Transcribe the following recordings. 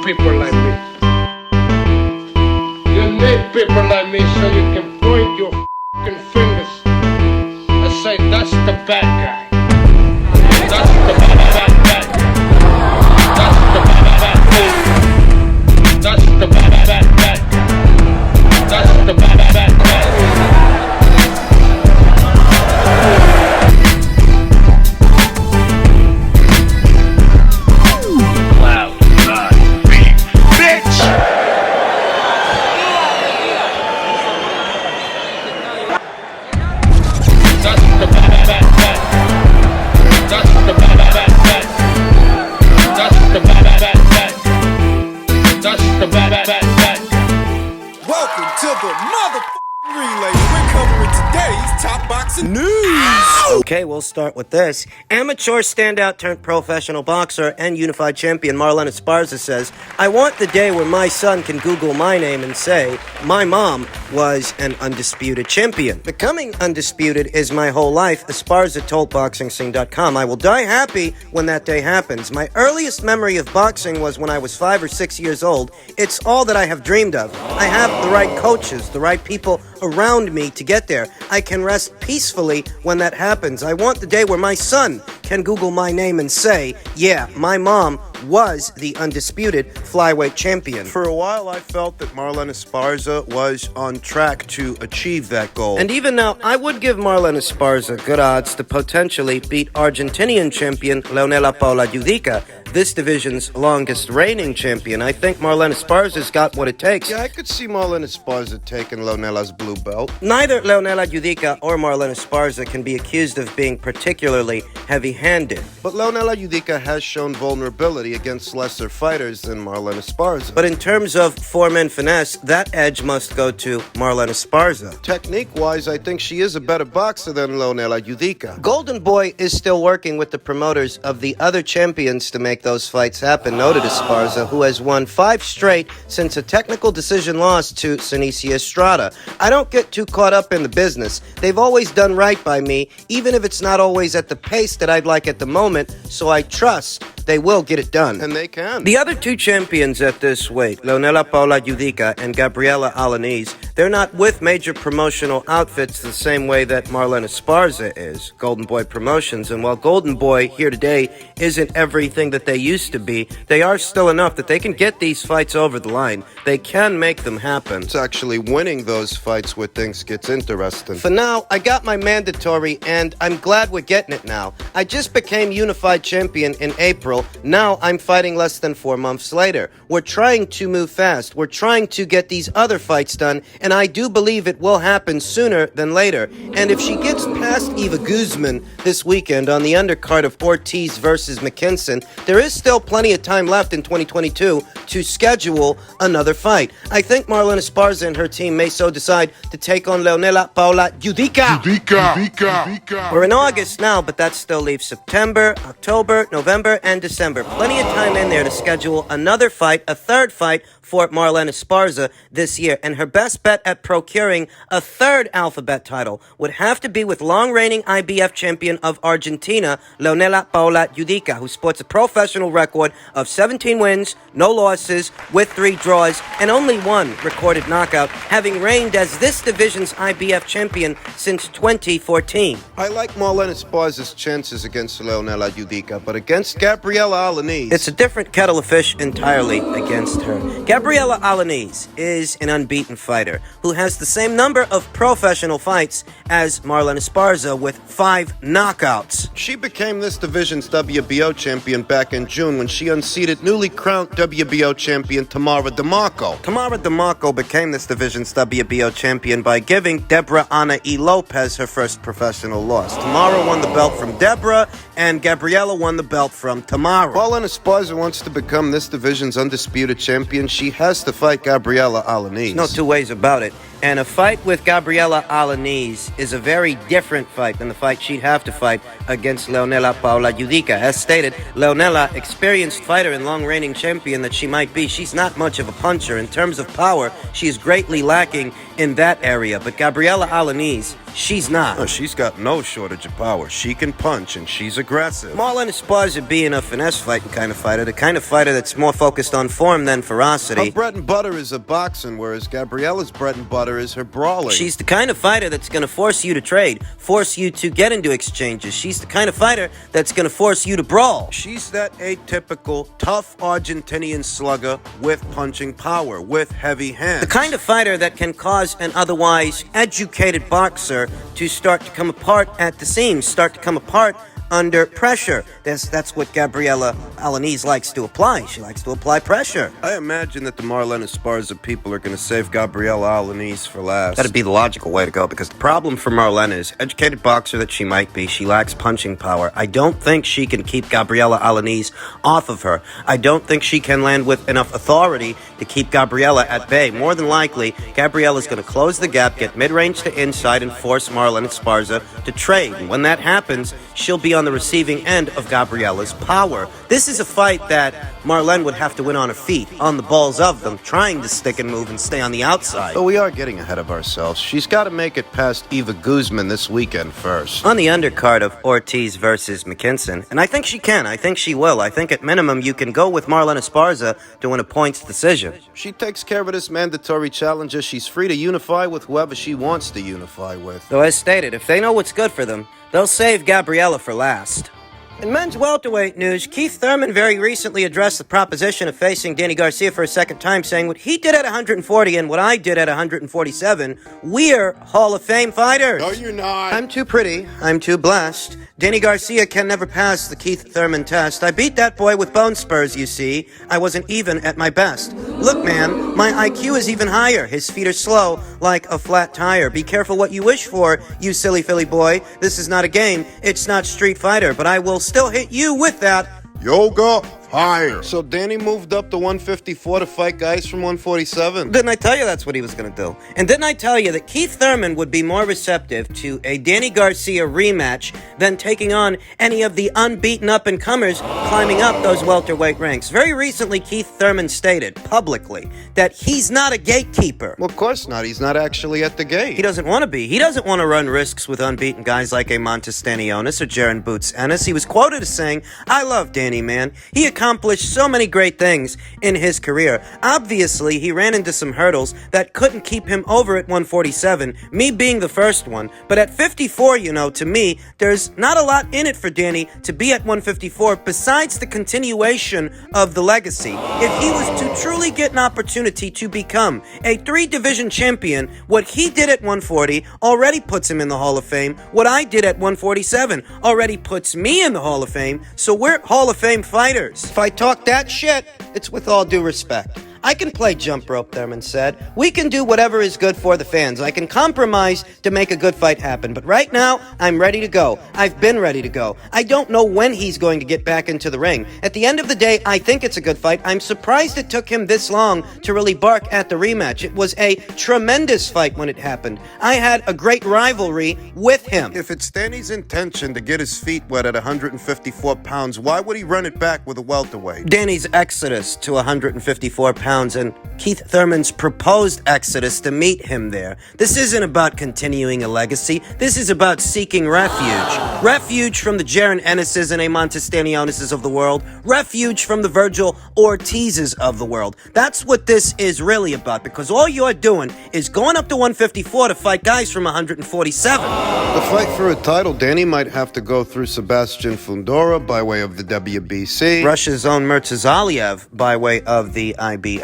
people like me. You need people like me so you can point your f***ing fingers and say, that's the bad guy. That's the bad guy. That's the bad guy. That's the bad guy. That's the bad guy. Welcome to the motherfucking relay. We're covering today's top boxing news. Okay, we'll start with this. Amateur standout turned professional boxer and unified champion Marlen Esparza says, I want the day where my son can Google my name and say, my mom was an undisputed champion. Becoming undisputed is my whole life, Esparza told BoxingScene.com. I will die happy when that day happens. My earliest memory of boxing was when I was 5 or 6 years old. It's all that I have dreamed of. I have the right coaches, the right people around me to get there. I can rest peacefully when that happens. I want the day where my son can Google my name and say, yeah, my mom was the undisputed flyweight champion. For a while, I felt that Marlen Esparza was on track to achieve that goal. And even now, I would give Marlen Esparza good odds to potentially beat Argentinian champion Leonela Paula Judica, this division's longest reigning champion. I think Marlen Esparza's got what it takes. Yeah, I could see Marlen Esparza taking Leonela's blue belt. Neither Leonela Judica or Marlen Esparza can be accused of being particularly heavy-handed. But Leonela Judica has shown vulnerability against lesser fighters than Marlen Esparza. But in terms of form and finesse, that edge must go to Marlen Esparza. Technique-wise, I think she is a better boxer than Leonela Judica. Golden Boy is still working with the promoters of the other champions to make those fights happen, noted Esparza, who has won 5 straight since a technical decision loss to Senicia Estrada. I don't get too caught up in the business. They've always done right by me, even if it's not always at the pace that I'd like at the moment, so I trust they will get it done. And they can. The other 2 champions at this weight, Leonela Paula Judica and Gabriela Alanis, they're not with major promotional outfits the same way that Marlen Esparza is, Golden Boy Promotions. And while Golden Boy here today isn't everything that they used to be, they are still enough that they can get these fights over the line. They can make them happen. It's actually winning those fights where things gets interesting. For now, I got my mandatory, and I'm glad we're getting it now. I just became unified champion in April. Now I'm fighting less than 4 months later. We're trying to move fast. We're trying to get these other fights done, and I do believe it will happen sooner than later. And if she gets past Eva Guzman this weekend on the undercard of Ortiz versus McKinson, there is still plenty of time left in 2022 to schedule another fight. I think Marlen Esparza and her team may so decide to take on Leonela Paula Judica. We're in August now, but that still leaves September, October, November, and December. Plenty of time in there to schedule another fight, a third fight for Marlen Esparza this year. And her best bet at procuring a third alphabet title would have to be with long-reigning IBF champion of Argentina, Leonela Paula Judica, who sports a professional record of 17 wins, no losses, with 3 draws, and only 1 recorded knockout, having reigned as this division's IBF champion since 2014. I like Marlen Esparza's chances against Leonela Judica, but against Gabriela Alanis, it's a different kettle of fish entirely against her. Gabriela Alanis is an unbeaten fighter who has the same number of professional fights as Marlen Esparza with 5 knockouts. she became this division's WBO champion back in June when she unseated newly crowned WBO champion Tamara DeMarco. Tamara DeMarco became this division's WBO champion by giving Deborah Ana E. Lopez her first professional loss. Tamara won the belt from Deborah, and Gabriela won the belt from Tamara. Marlen Esparza wants to become this division's undisputed champion. She has to fight Gabriela Alanis. No 2 ways about it. And a fight with Gabriela Alanis is a very different fight than the fight she'd have to fight against Leonela Paula Judica. As stated, Leonela, experienced fighter and long-reigning champion that she might be, she's not much of a puncher. In terms of power, she is greatly lacking in that area. But Gabriela Alanis, she's not. Oh, she's got no shortage of power. She can punch, and she's aggressive. Marlon Esparza being a finesse fighting kind of fighter, the kind of fighter that's more focused on form than ferocity. Her bread and butter is a boxing, whereas Gabriela's bread and butter is her brawling. She's the kind of fighter that's going to force you to trade, force you to get into exchanges. She's the kind of fighter that's going to force you to brawl. She's that atypical, tough Argentinian slugger with punching power, with heavy hands. The kind of fighter that can cause an otherwise educated boxer to start to come apart at the seams, start to come apart under pressure. That's what Gabriela Alanis likes to apply. She likes to apply pressure. I imagine that the Marlon Esparza people are going to save Gabriela Alanis for last. That'd be the logical way to go, because the problem for Marlene is, educated boxer that she might be, she lacks punching power. I don't think she can keep Gabriela Alanis off of her. I don't think she can land with enough authority to keep Gabriela at bay. More than likely, Gabriela's going to close the gap, get mid-range to inside, and force Marlon Esparza to trade. And when that happens, she'll be on the receiving end of Gabriela's power. This is a fight that Marlene would have to win on her feet, on the balls of them, trying to stick and move and stay on the outside. But we are getting ahead of ourselves. She's got to make it past Eva Guzman this weekend first. On the undercard of Ortiz versus McKinson, and I think she can, I think she will. I think at minimum you can go with Marlon Esparza to win a points decision. She takes care of this mandatory challenger. She's free to unify with whoever she wants to unify with. Though as stated, if they know what's good for them, they'll save Gabriela for last. In men's welterweight news, Keith Thurman very recently addressed the proposition of facing Danny Garcia for a second time, saying what he did at 140 and what I did at 147, we're Hall of Fame fighters. No, you're not. I'm too pretty. I'm too blessed. Danny Garcia can never pass the Keith Thurman test. I beat that boy with bone spurs, you see. I wasn't even at my best. Look, man, my IQ is even higher. His feet are slow, like a flat tire. Be careful what you wish for, you silly Philly boy. This is not a game. It's not Street Fighter, but I will still hit you with that. Yoga fire. So Danny moved up to 154 to fight guys from 147. Didn't I tell you that's what he was going to do? And didn't I tell you that Keith Thurman would be more receptive to a Danny Garcia rematch than taking on any of the unbeaten up-and-comers climbing up those welterweight ranks? Very recently, Keith Thurman stated publicly that he's not a gatekeeper. Well, of course not. He's not actually at the gate. He doesn't want to be. He doesn't want to run risks with unbeaten guys like a Montestanionis or Jaron Boots Ennis. He was quoted as saying, "I love Danny, man. He accomplished so many great things in his career. Obviously, he ran into some hurdles that couldn't keep him over at 147, me being the first one. But at 54, to me, there's not a lot in it for Danny to be at 154 besides the continuation of the legacy. If he was to truly get an opportunity to become a 3-division champion, what he did at 140 already puts him in the Hall of Fame. What I did at 147 already puts me in the Hall of Fame. So we're Hall of Fame fighters. If I talk that shit, it's with all due respect. I can play jump rope, Thurman said. We can do whatever is good for the fans. I can compromise to make a good fight happen. But right now, I'm ready to go. I've been ready to go. I don't know when he's going to get back into the ring. At the end of the day, I think it's a good fight. I'm surprised it took him this long to really bark at the rematch. It was a tremendous fight when it happened. I had a great rivalry with him. If it's Danny's intention to get his feet wet at 154 pounds, why would he run it back with a welterweight? Danny's exodus to 154 pounds and Keith Thurman's proposed exodus to meet him there. This isn't about continuing a legacy. This is about seeking refuge. Refuge from the Jaron Ennises and a Montestanionis of the world. Refuge from the Vergil Ortizes of the world. That's what this is really about, because all you're doing is going up to 154 to fight guys from 147. The fight for a title, Danny might have to go through Sebastian Fundora by way of the WBC. Russia's own Murtazaliev by way of the IBF.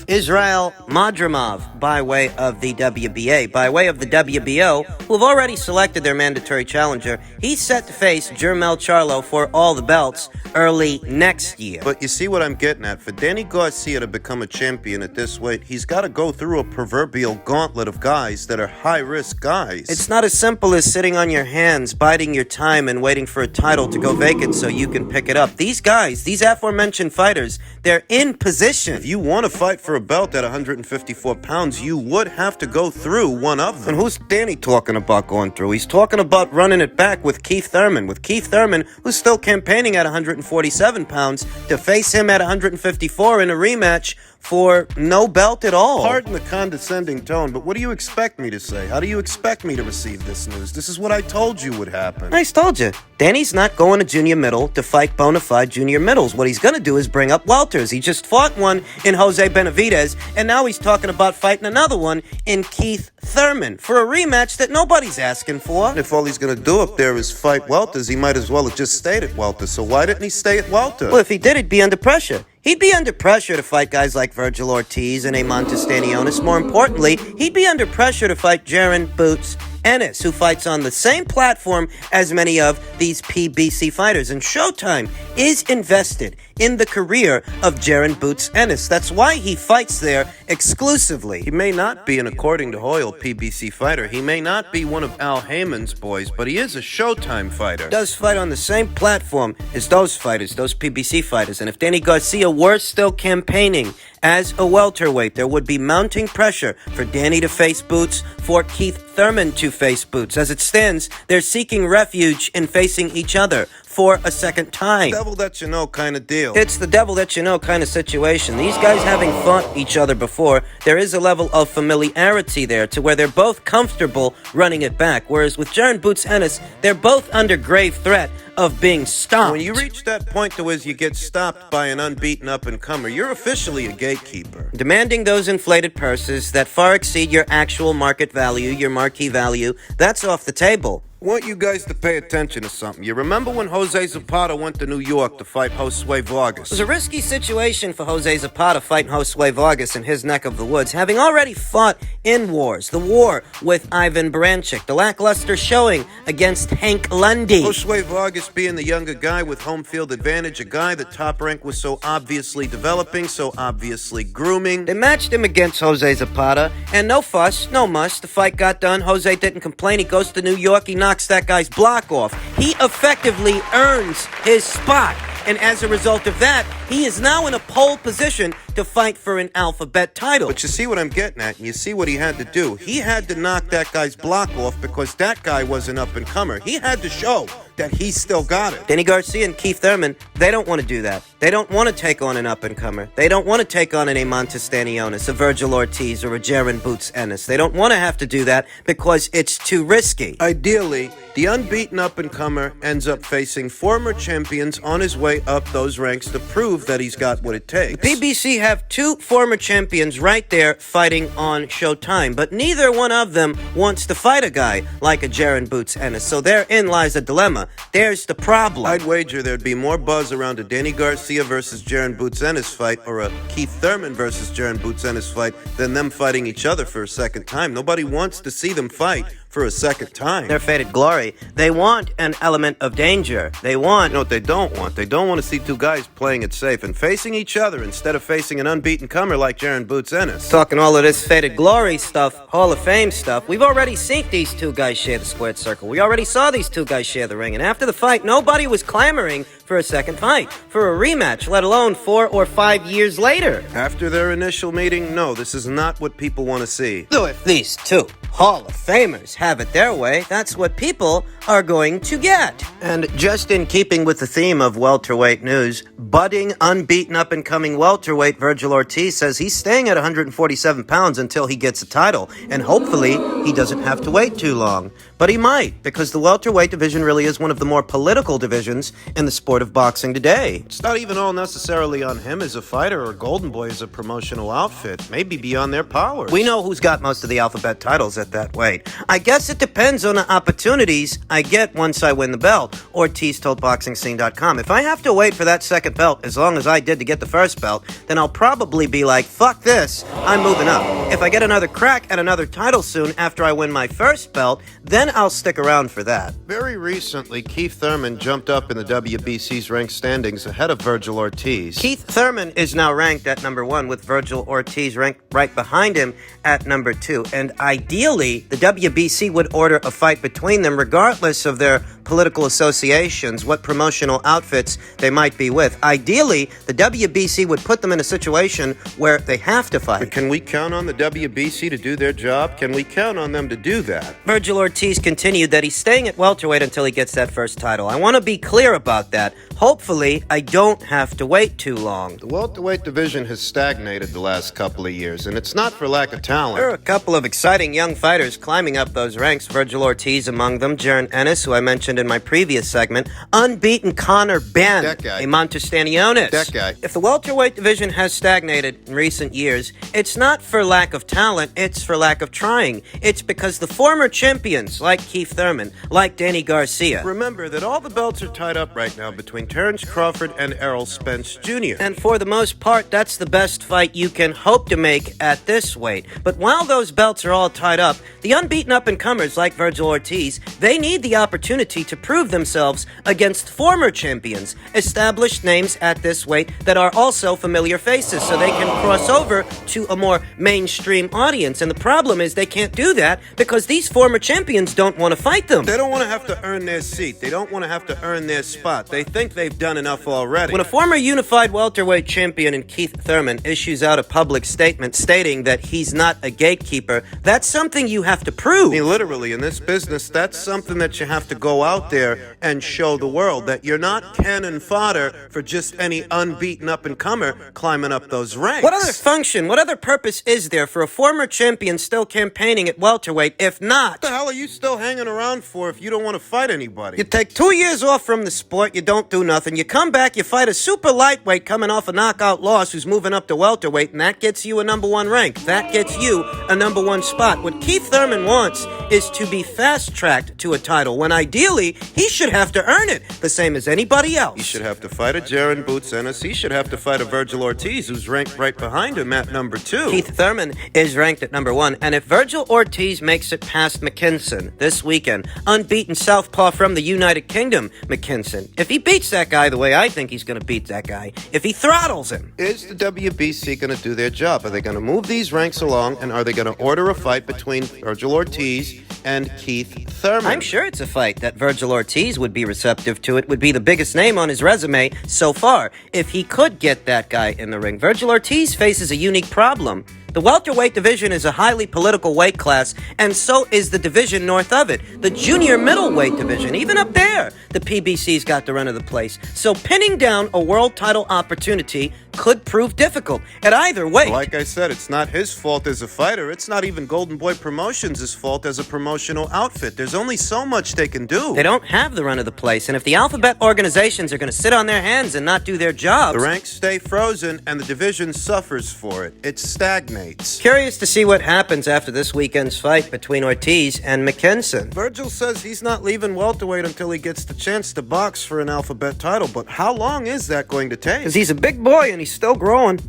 Israel Madrimov by way of the WBA. By way of the WBO, who have already selected their mandatory challenger, he's set to face Jermel Charlo for all the belts early next year. But you see what I'm getting at? For Danny Garcia to become a champion at this weight, he's got to go through a proverbial gauntlet of guys that are high-risk guys. It's not as simple as sitting on your hands, biding your time, and waiting for a title to go vacant so you can pick it up. These guys, these aforementioned fighters, they're in position. If you want want to fight for a belt at 154 pounds, you would have to go through one of them. And who's Danny talking about going through? He's talking about running it back with Keith Thurman. With Keith Thurman, who's still campaigning at 147 pounds, to face him at 154 in a rematch for no belt at all. Pardon the condescending tone, but what do you expect me to say? How do you expect me to receive this news? This is what I told you would happen. I told you. Danny's not going to junior middle to fight bona fide junior middles. What he's going to do is bring up welters. He just fought one in Jose Benavidez, and now he's talking about fighting another one in Keith Thurman for a rematch that nobody's asking for. If all he's going to do up there is fight welters, he might as well have just stayed at welter. So why didn't he stay at welter? Well, if he did, he'd be under pressure. He'd be under pressure to fight guys like Vergil Ortiz and Amon Stanionis. More importantly, he'd be under pressure to fight Jaron Boots Ennis, who fights on the same platform as many of these PBC fighters. And Showtime is invested in the career of Jaron Boots Ennis. That's why he fights there exclusively. He may not be an according to Hoyle PBC fighter. He may not be one of Al Heyman's boys, but he is a Showtime fighter. Does fight on the same platform as those fighters, those PBC fighters. And if Danny Garcia were still campaigning as a welterweight, there would be mounting pressure for Danny to face Boots, for Keith Thurman to face Boots. As it stands, they're seeking refuge in facing each other for a second time. Devil that you know kind of deal. It's the devil that you know kind of situation. These guys having fought each other before, there is a level of familiarity there to where they're both comfortable running it back. Whereas with Jaron Boots Ennis, they're both under grave threat of being stopped. When you reach that point to where you get stopped by an unbeaten up-and-comer, you're officially a gatekeeper. Demanding those inflated purses that far exceed your actual market value, your marquee value, that's off the table. I want you guys to pay attention to something. You remember when Jose Zapata went to New York to fight Josue Vargas? It was a risky situation for Jose Zapata fighting Josue Vargas in his neck of the woods, having already fought in wars. The war with Ivan Baranchyk, the lackluster showing against Hank Lundy. Josue Vargas being the younger guy with home field advantage, a guy that Top Rank was so obviously developing, so obviously grooming. They matched him against Jose Zapata, and no fuss, no muss. The fight got done. Jose didn't complain. He goes to New York. He knocks that guy's block off. He effectively earns his spot. And as a result of that, he is now in a pole position to fight for an alphabet title. But you see what I'm getting at, and you see what he had to do. He had to knock that guy's block off because that guy was an up-and-comer. He had to show that he still got it. Danny Garcia and Keith Thurman, they don't want to do that. They don't want to take on an up-and-comer. They don't want to take on an Amon Stanionis, a Vergil Ortiz, or a Jaron Boots Ennis. They don't want to have to do that because it's too risky. Ideally, the unbeaten up-and-comer ends up facing former champions on his way up those ranks to prove that he's got what it takes. The PBC have two former champions right there fighting on Showtime, but neither one of them wants to fight a guy like a Jaron Boots Ennis, so therein lies a dilemma. There's the problem. I'd wager there'd be more buzz around a Danny Garcia versus Jaron Boots Ennis fight or a Keith Thurman versus Jaron Boots Ennis fight than them fighting each other for a second time. Nobody wants to see them fight for a second time. Their faded glory. They want an element of danger. They want... You know what they don't want? They don't want to see two guys playing it safe and facing each other instead of facing an unbeaten comer like Jaron Boots Ennis. Talking all of this faded glory stuff, Hall of Fame stuff, we've already seen these two guys share the squared circle. We already saw these two guys share the ring. And after the fight, nobody was clamoring for a second fight, for a rematch, let alone 4 or 5 years later. After their initial meeting, no, this is not what people want to see. So if these two Hall of Famers have it their way, that's what people are going to get. And just in keeping with the theme of welterweight news, budding, unbeaten, up-and-coming welterweight Vergil Ortiz says he's staying at 147 pounds until he gets a title, and hopefully he doesn't have to wait too long. But he might, because the welterweight division really is one of the more political divisions in the sport of boxing today. It's not even all necessarily on him as a fighter or Golden Boy as a promotional outfit, maybe beyond their powers. We know who's got most of the alphabet titles at that weight. I guess it depends on the opportunities I get once I win the belt. Ortiz told BoxingScene.com, if I have to wait for that second belt as long as I did to get the first belt, then I'll probably be like, fuck this, I'm moving up. If I get another crack at another title soon after I win my first belt, then I'll stick around for that. Very recently, Keith Thurman jumped up in the WBC's ranked standings ahead of Vergil Ortiz. Keith Thurman is now ranked at number 1 with Vergil Ortiz ranked right behind him at number 2. And ideally, the WBC would order a fight between them regardless regardless of their political associations, what promotional outfits they might be with. Ideally, the WBC would put them in a situation where they have to fight. But can we count on the WBC to do their job? Can we count on them to do that? Vergil Ortiz continued that he's staying at welterweight until he gets that first title. I want to be clear about that. Hopefully, I don't have to wait too long. The welterweight division has stagnated the last couple of years, and it's not for lack of talent. There are a couple of exciting young fighters climbing up those ranks. Vergil Ortiz among them, Jaron Ennis, who I mentioned in my previous segment, unbeaten Conor Benn, That guy. a Montestanionis. That guy. If the welterweight division has stagnated in recent years, it's not for lack of talent, it's for lack of trying. It's because the former champions, like Keith Thurman, like Danny Garcia, Remember that all the belts are tied up right now between Terrence Crawford and Errol Spence Jr. and for the most part, that's the best fight you can hope to make at this weight. But while those belts are all tied up, the unbeaten up-and-comers like Vergil Ortiz, they need the opportunity to prove themselves against former champions, established names at this weight that are also familiar faces, so they can cross over to a more mainstream audience. And the problem is they can't do that because these former champions don't want to fight them. They don't want to have to earn their seat. They don't want to have to earn their spot. They think they've done enough already. When a former unified welterweight champion in Keith Thurman issues out a public statement stating that he's not a gatekeeper, that's something you have to prove. I mean, literally, in this business, that's something that you have to go out there and show the world, that you're not cannon fodder for just any unbeaten up-and-comer climbing up those ranks. What other function, what other purpose is there for a former champion still campaigning at welterweight if not? What the hell are you still hanging around for if you don't want to fight anybody? You take 2 years off from the sport, you don't do nothing. You come back, you fight a super lightweight coming off a knockout loss who's moving up to welterweight, and that gets you a number one rank. That gets you a number one spot. What Keith Thurman wants is to be fast-tracked to a title, when ideally, he should have to earn it, the same as anybody else. He should have to fight a Jaron Boots Ennis. He should have to fight a Vergil Ortiz, who's ranked right behind him at number 2. Keith Thurman is ranked at number 1, and if Vergil Ortiz makes it past McKinson this weekend, unbeaten southpaw from the United Kingdom, McKinson, if he beats that guy the way I think he's going to beat that guy, if he throttles him, Is the WBC going to do their job? Are they going to move these ranks along, and are they going to order a fight between Vergil Ortiz and Keith Thurman? I'm sure it's a fight that Vergil Ortiz would be receptive to. It would be the biggest name on his resume so far if he could get that guy in the ring. Vergil Ortiz faces a unique problem. The welterweight division is a highly political weight class, and so is the division north of it, the junior middleweight division. Even up there, the PBC's got the run of the place. So pinning down a world title opportunity could prove difficult at either weight. Like I said, it's not his fault as a fighter. It's not even Golden Boy Promotions' fault as a promotional outfit. There's only so much they can do. They don't have the run of the place, and if the alphabet organizations are going to sit on their hands and not do their jobs, The ranks stay frozen, and the division suffers for it. It stagnates. curious to see what happens after this weekend's fight between Ortiz and McKinson. Vergil says he's not leaving welterweight until he gets the chance to box for an alphabet title, but how long is that going to take? Because he's a big boy and he's still growing.